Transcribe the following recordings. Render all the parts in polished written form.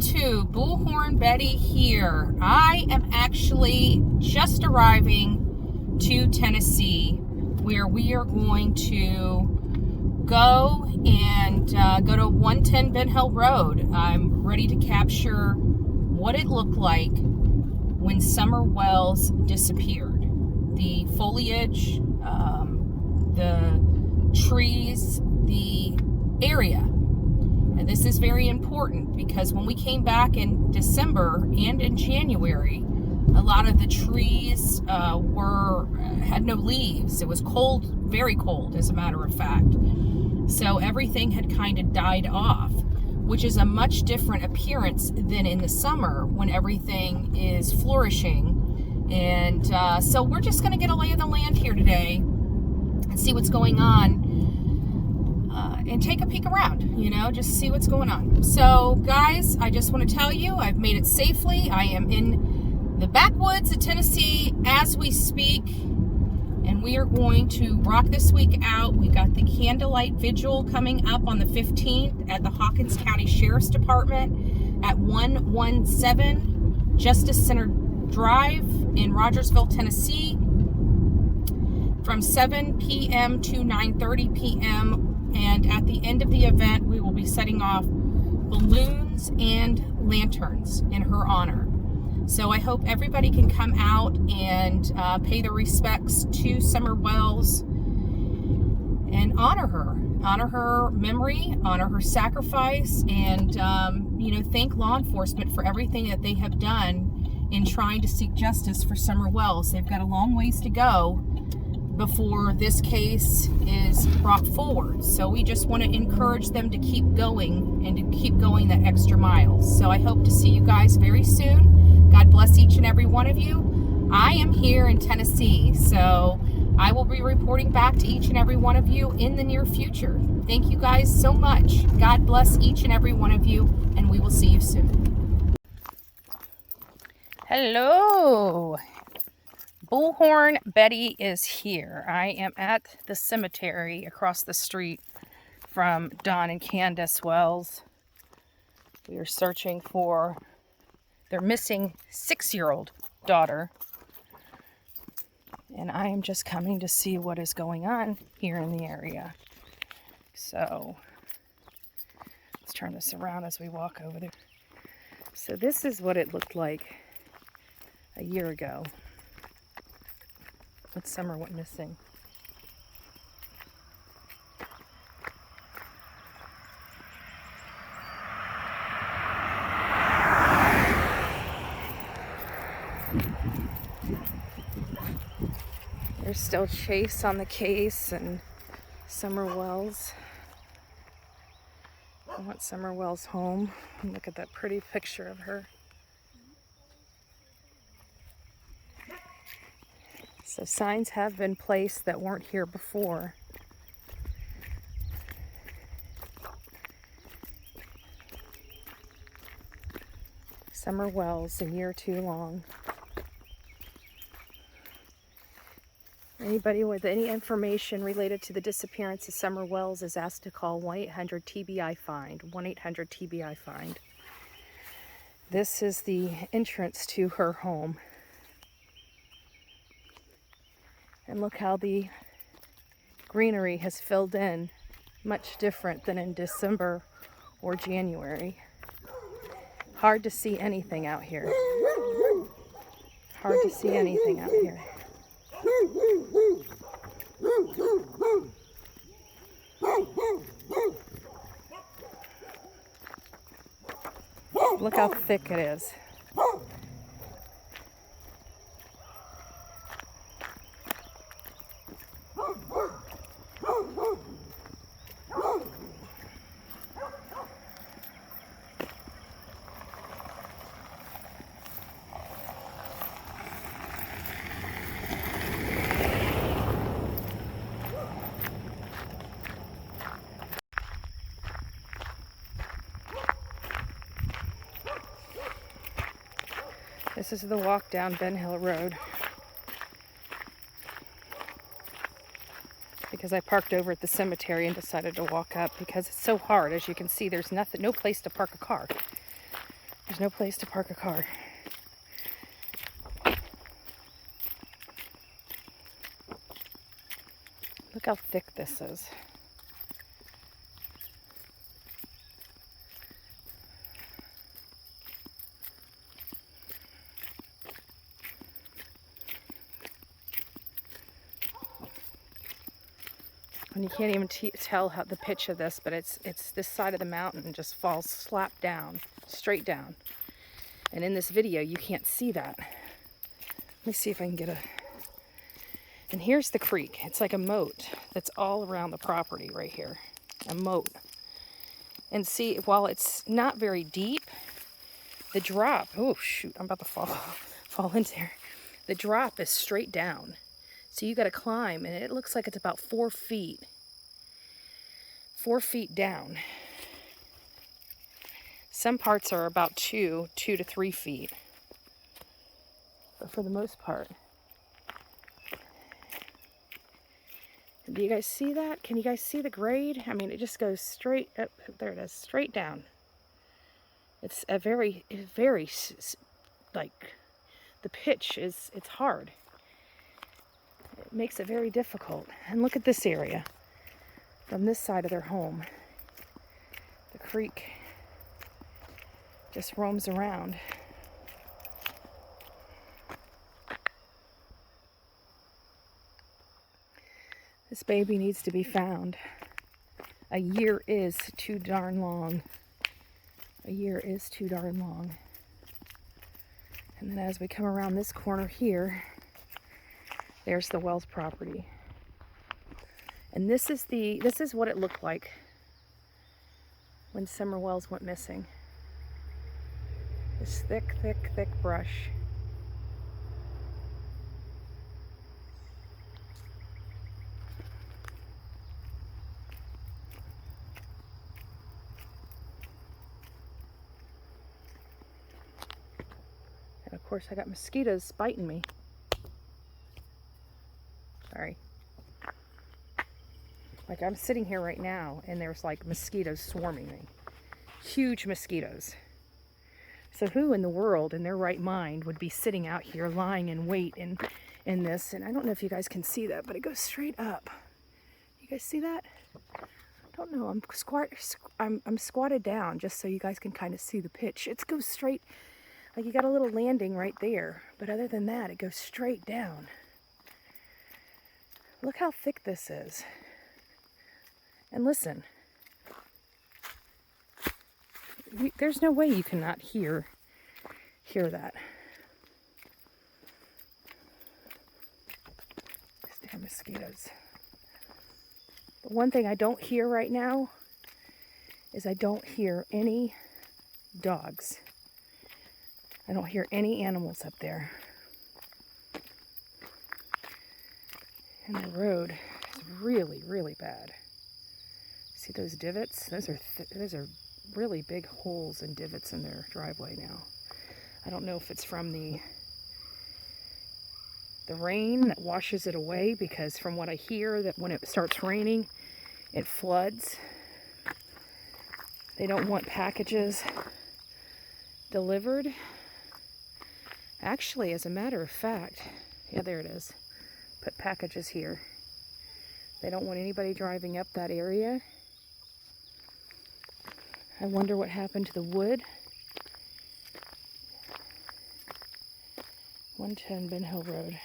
YouTube, Bullhorn Betty here. I am actually just arriving to Tennessee, where we are going to go and go to 110 Ben Hill Road. I'm ready to capture what it looked like when summer wells disappeared. The foliage, the trees, the area. And this is very important because when we came back in December and in January, a lot of the trees had no leaves. It was cold, very cold, as a matter of fact. So everything had kind of died off, which is a much different appearance than in the summer when everything is flourishing. And so we're just going to get a lay of the land here today and see what's going on. And take a peek around, just see what's going on. So guys, I just want to tell you, I've made it safely. I am in the backwoods of Tennessee as we speak, and we are going to rock this week out. We got the candlelight vigil coming up on the 15th at the Hawkins County Sheriff's Department at 117 Justice Center Drive in Rogersville, Tennessee, from 7 p.m. to 9:30 p.m. And at the end of the event, we will be setting off balloons and lanterns in her honor. So I hope everybody can come out and pay their respects to Summer Wells and honor her memory, honor her sacrifice, and thank law enforcement for everything that they have done in trying to seek justice for Summer Wells. They've got a long ways to go before this case is brought forward. So we just want to encourage them to keep going and to keep going that extra mile. So I hope to see you guys very soon. God bless each and every one of you. I am here in Tennessee, so I will be reporting back to each and every one of you in the near future. Thank you guys so much. God bless each and every one of you, and we will see you soon. Hello. Bullhorn Betty is here. I am at the cemetery across the street from Don and Candace Wells. We are searching for their missing 6-year-old daughter. And I am just coming to see what is going on here in the area. So let's turn this around as we walk over there. So this is what it looked like a year ago when Summer went missing. There's still chase on the case and Summer Wells. I want Summer Wells home. And look at that pretty picture of her. So signs have been placed that weren't here before. Summer Wells, a year too long. Anybody with any information related to the disappearance of Summer Wells is asked to call 1-800-TBI-FIND, 1-800-TBI-FIND. This is the entrance to her home. And look how the greenery has filled in, much different than in December or January. Hard to see anything out here. Hard to see anything out here. Look how thick it is. This is the walk down Ben Hill Road. Because I parked over at the cemetery and decided to walk up because it's so hard. As you can see, there's no place to park a car. There's no place to park a car. Look how thick this is. And you can't even tell how the pitch of this, but it's this side of the mountain just falls slap down, straight down. And in this video, you can't see that. Let me see if I can get a... And here's the creek. It's like a moat that's all around the property right here. A moat. And see, while it's not very deep, the drop... Oh, shoot, I'm about to fall into there. The drop is straight down. So you got to climb, and it looks like it's about 4 feet. 4 feet down. Some parts are about 2 to 3 feet. But for the most part. Do you guys see that? Can you guys see the grade? I mean, it just goes straight up. There it is, straight down. It's a very, like, the pitch is, it's hard. It makes it very difficult. And look at this area. From this side of their home, the creek just roams around. This baby needs to be found. A year is too darn long. A year is too darn long. And then as we come around this corner here, there's the Wells property. And this is what it looked like when Summer Wells went missing. This thick, thick, thick brush. And of course I got mosquitoes biting me. Sorry. Like, I'm sitting here right now, and there's like mosquitoes swarming me. Huge mosquitoes. So who in the world, in their right mind, would be sitting out here lying in wait in this? And I don't know if you guys can see that, but it goes straight up. You guys see that? I don't know. I'm squatted down just so you guys can kind of see the pitch. It goes straight, like you got a little landing right there. But other than that, it goes straight down. Look how thick this is. And listen, there's no way you cannot hear that. These damn mosquitoes. But one thing I don't hear right now is I don't hear any dogs. I don't hear any animals up there. And the road is really, really bad. See those divots? Those are really big holes and divots in their driveway now. I don't know if it's from the rain that washes it away, because from what I hear, that when it starts raining, it floods. They don't want packages delivered. Actually, as a matter of fact, yeah, there it is. Put packages here. They don't want anybody driving up that area. I wonder what happened to the wood. 110 Ben Hill Road.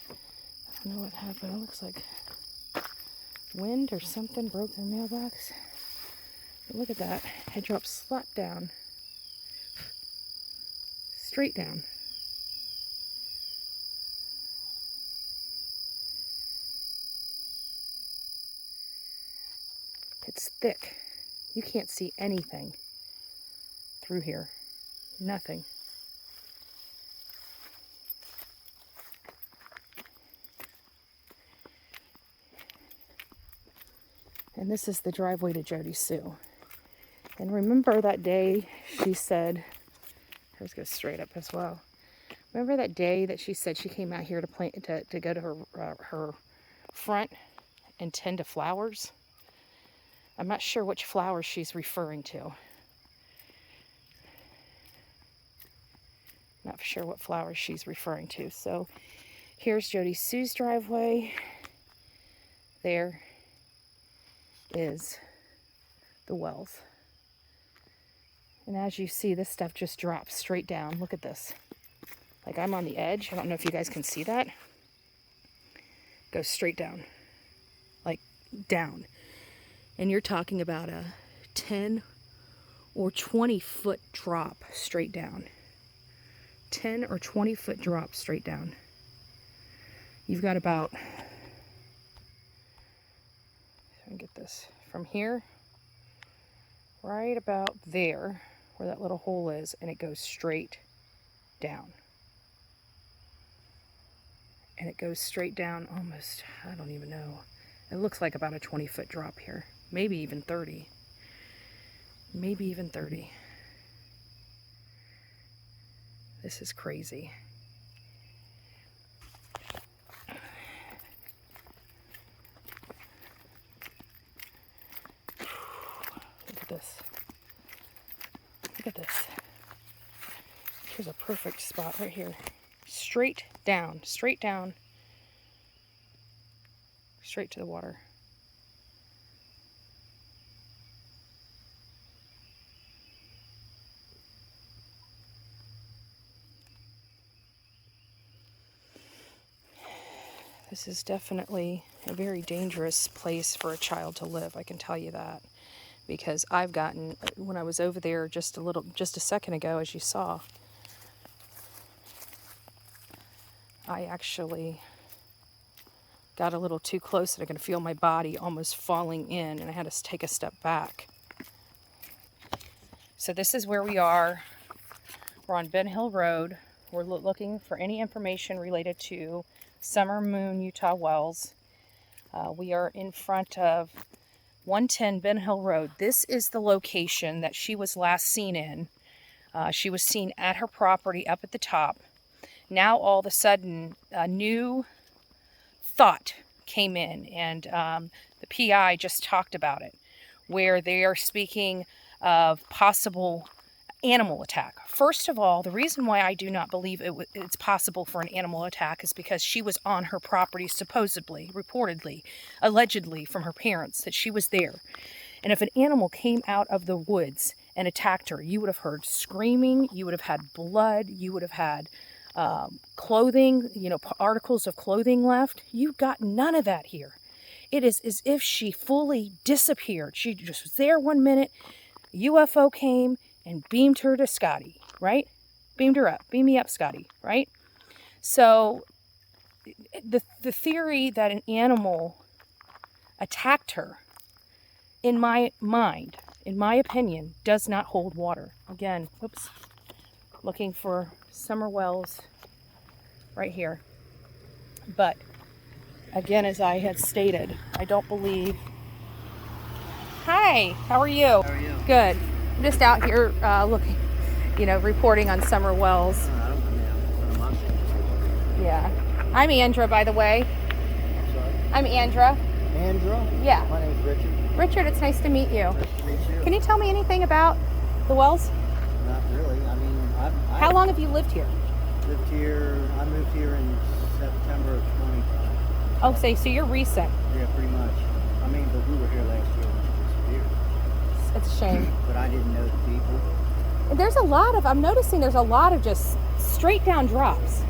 I don't know what happened. It looks like wind or something broke their mailbox. But look at that. It dropped slap down. Straight down. It's thick. You can't see anything through here. Nothing. And this is the driveway to Jody Sue. And remember that day she said, hers goes straight up as well. Remember that day that she said she came out here to go to her front and tend to flowers? I'm not sure which flower she's referring to. Not sure what flowers she's referring to. So here's Jody Sue's driveway. There is the wells. And as you see, this stuff just drops straight down. Look at this. Like, I'm on the edge. I don't know if you guys can see that. Goes straight down. Like, down. And you're talking about a 10 or 20 foot drop straight down. 10 or 20 foot drop straight down. You've got about, let me get this, from here, right about there, where that little hole is, and it goes straight down. And it goes straight down almost, I don't even know. It looks like about a 20 foot drop here. Maybe even 30. Maybe even 30. This is crazy. Look at this. Look at this. Here's a perfect spot right here. Straight down, straight down, straight to the water. This is definitely a very dangerous place for a child to live, I can tell you that. Because I've gotten, when I was over there just a second ago, as you saw, I actually got a little too close and I could feel my body almost falling in, and I had to take a step back. So this is where we are. We're on Ben Hill Road. We're looking for any information related to Summer Moon Utah wells. We are in front of 110 Ben Hill Road. This is the location that she was last seen in. She was seen at her property up at the top. Now all of a sudden a new thought came in, and the PI just talked about it, where they are speaking of possible animal attack. First of all, the reason why I do not believe it's possible for an animal attack is because she was on her property, supposedly, reportedly, allegedly from her parents that she was there. And if an animal came out of the woods and attacked her, you would have heard screaming, you would have had blood, you would have had clothing, articles of clothing left. You got none of that here. It is as if she fully disappeared. She just was there one minute, UFO came and beamed her to Scotty, right? Beamed her up. Beam me up, Scotty, right? So the theory that an animal attacked her, in my mind, in my opinion, does not hold water. Again, oops, looking for summer wells right here. But again, as I had stated, I don't believe. Hi, how are you? How are you? Good. I'm just out here looking, reporting on summer wells. Yeah. I'm Andra, by the way. Sorry? I'm Andra. Andra? Yeah. My name's Richard. Richard, it's nice to meet you. Nice to meet you. Can you tell me anything about the wells? Not really. I mean, How long have you lived here? I moved here in September of 2020. Oh, so you're recent. Yeah, pretty much. I mean, but we were here last year when she disappeared. It's a shame. But I didn't know the people. I'm noticing there's a lot of just straight down drops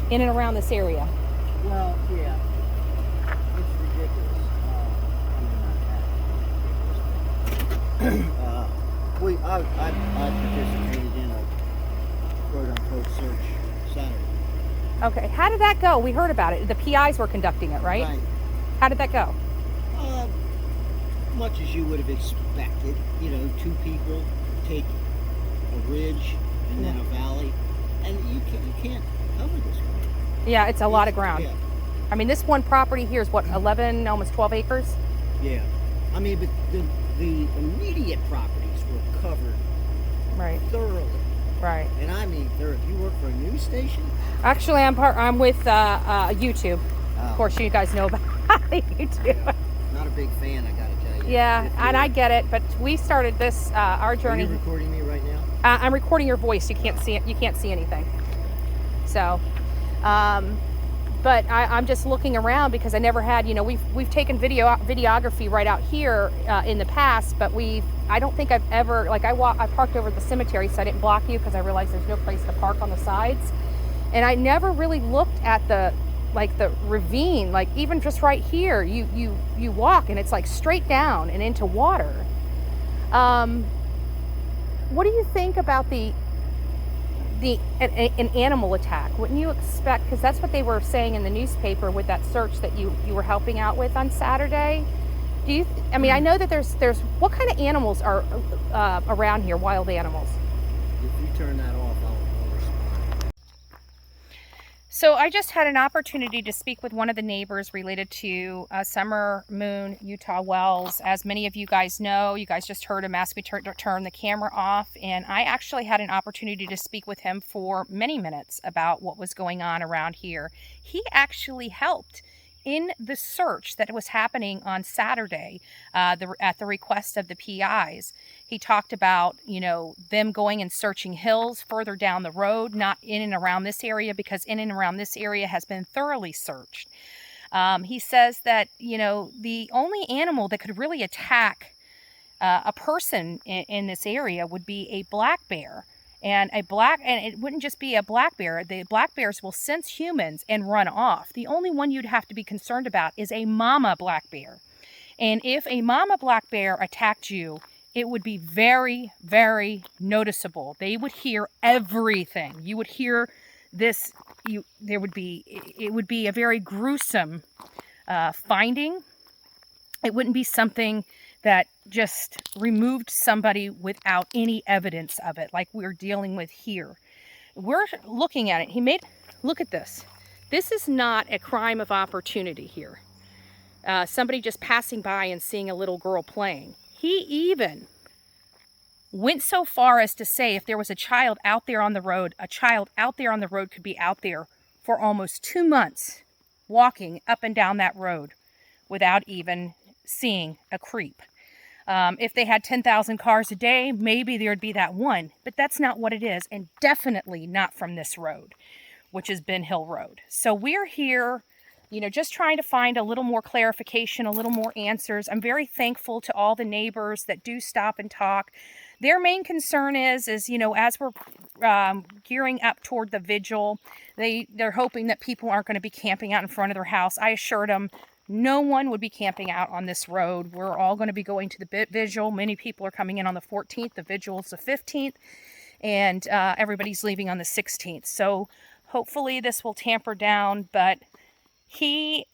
in and around this area. Well, yeah. It's ridiculous. I mean, not that ridiculous. I participated in a quote-unquote search Saturday. Okay, how did that go? We heard about it. The PIs were conducting it, right? Right. How did that go? Much as you would have expected. Two people take a ridge and then a valley, and you can't cover this ground. Yeah, it's a lot of ground. Yeah. I mean, this one property here is what, 11, almost 12 acres? Yeah. I mean, but the immediate properties were covered Right. thoroughly. Right. And I mean, you work for a news station? Actually, I'm with YouTube. Oh. Of course, you guys know about YouTube. Not a big fan, I gotta tell you. Yeah, and I get it, but we started this our journey. Are you recording me right now? I'm recording your voice. You can't see it. You can't see anything. So, but I'm just looking around because I never had. You know, we've taken videography right out here in the past, but I don't think I've ever, like, I parked over at the cemetery, so I didn't block you because I realized there's no place to park on the sides, and I never really looked at the ravine. Like, even just right here, you walk and it's like straight down and into water. What do you think about an animal attack? Wouldn't you expect, because that's what they were saying in the newspaper with that search that you were helping out with on Saturday? I mean, I know that there's what kind of animals are around here, wild animals? If you turn that off, I'll respond. So I just had an opportunity to speak with one of the neighbors related to Summer Moon Utah Wells. As many of you guys know, you guys just heard him ask me to turn the camera off, and I actually had an opportunity to speak with him for many minutes about what was going on around here. He actually helped in the search that was happening on Saturday at the request of the PIs. He talked about, you know, them going and searching hills further down the road, not in and around this area, because in and around this area has been thoroughly searched. He says that, you know, the only animal that could really attack a person in this area would be a black bear. And it wouldn't just be a black bear. The black bears will sense humans and run off. The only one you'd have to be concerned about is a mama black bear. And if a mama black bear attacked you, it would be very, very noticeable. They would hear everything. You would hear this. It would be a very gruesome finding. It wouldn't be something that just removed somebody without any evidence of it, like we're dealing with here. We're looking at it. Look at this. This is not a crime of opportunity here. Somebody just passing by and seeing a little girl playing. He even went so far as to say if there was a child out there on the road, could be out there for almost 2 months walking up and down that road without even seeing a creep. If they had 10,000 cars a day, maybe there'd be that one, but that's not what it is, and definitely not from this road, which is Ben Hill Road. So we're here, you know, just trying to find a little more clarification, a little more answers. I'm very thankful to all the neighbors that do stop and talk. Their main concern is, you know, as we're gearing up toward the vigil, they're hoping that people aren't going to be camping out in front of their house. I assured them no one would be camping out on this road. We're all going to be going to the vigil. Many people are coming in on the 14th. The vigil is the 15th. And everybody's leaving on the 16th. So hopefully this will tamper down. But he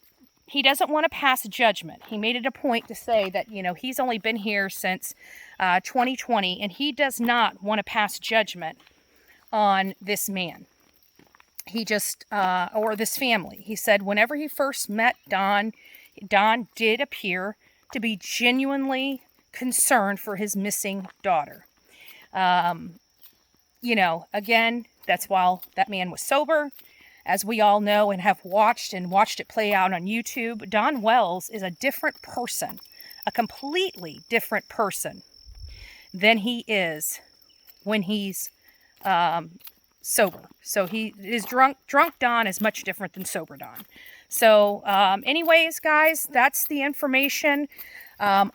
doesn't want to pass judgment. He made it a point to say that, you know, he's only been here since 2020. And he does not want to pass judgment on this man. He just, or this family. He said whenever he first met Don did appear to be genuinely concerned for his missing daughter. You know, again, that's while that man was sober. As we all know and have watched it play out on YouTube, Don Wells is a different person, a completely different person than he is when he's sober. So he is drunk Don is much different than sober Don. So anyways, guys, that's the information. I'm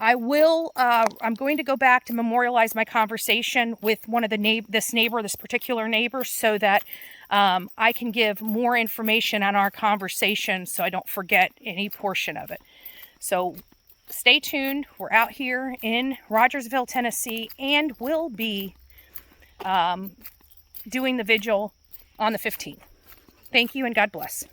going to go back to memorialize my conversation with one of this particular neighbor, so that I can give more information on our conversation so I don't forget any portion of it. So stay tuned. We're out here in Rogersville, Tennessee, and we'll be doing the vigil on the 15th. Thank you and God bless.